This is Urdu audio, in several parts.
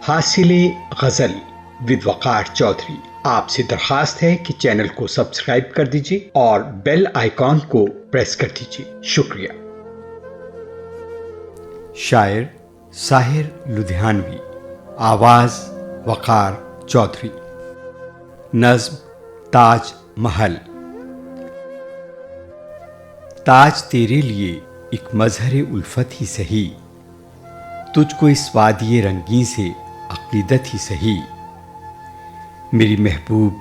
حاصل غزل ود وقار چودھری آپ سے درخواست ہے کہ چینل کو سبسکرائب کر دیجیے اور بیل آئیکن کو پریس کر دیجیے. شکریہ. شاعر ساحر لدھیانوی، آواز وقار چودھری. نظم تاج محل. تاج تیرے لیے ایک مظہر الفت ہی سہی، تجھ کو اس وادی رنگین سے عقیدت ہی سہی. میری محبوب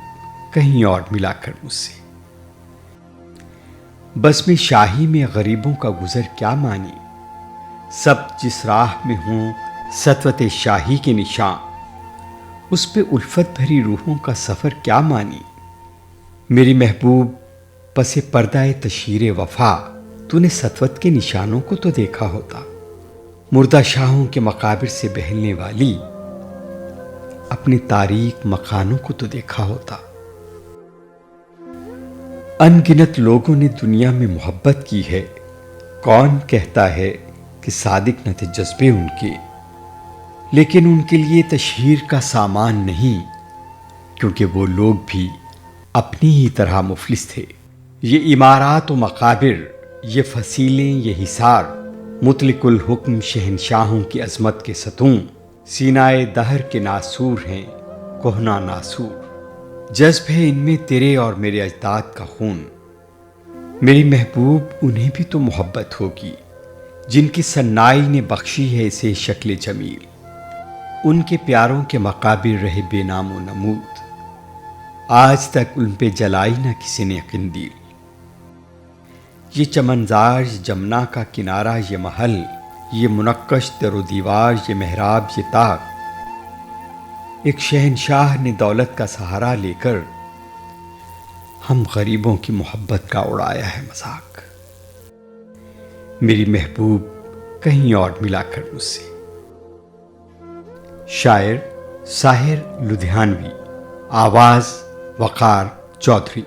کہیں اور ملا کر مجھ سے. بس میں شاہی میں غریبوں کا گزر کیا مانی، سب جس راہ میں ہوں سطوت شاہی کے نشان، اس پہ الفت بھری روحوں کا سفر کیا مانی. میری محبوب پس پردہ تشہیر وفا، تو نے سطوت کے نشانوں کو تو دیکھا ہوتا. مردہ شاہوں کے مقابر سے بہلنے والی اپنے تاریک مکانوں کو تو دیکھا ہوتا. ان گنت لوگوں نے دنیا میں محبت کی ہے، کون کہتا ہے کہ صادق نہ تھے جذبے ان کے. لیکن ان کے لیے تشہیر کا سامان نہیں، کیونکہ وہ لوگ بھی اپنی ہی طرح مفلس تھے. یہ عمارات و مقابر، یہ فصیلیں، یہ حصار، مطلق الحکم شہنشاہوں کی عظمت کے ستون، سینائے دہر کے ناسور ہیں کہنا ناسور. جذب ہے ان میں تیرے اور میرے اجداد کا خون. میری محبوب انہیں بھی تو محبت ہوگی جن کی صنائی نے بخشی ہے اسے شکل جمیل. ان کے پیاروں کے مقابر رہے بے نام و نمود، آج تک ان پہ جلائی نہ کسی نے قندیل. یہ چمنزار، یہ جمنا کا کنارہ، یہ محل، یہ منقش در و دیوار، یہ محراب، یہ طاق، ایک شہنشاہ نے دولت کا سہارا لے کر ہم غریبوں کی محبت کا اڑایا ہے مذاق. میری محبوب کہیں اور ملا کر مجھ سے. شاعر ساحر لدھیانوی، آواز وقار چودھری.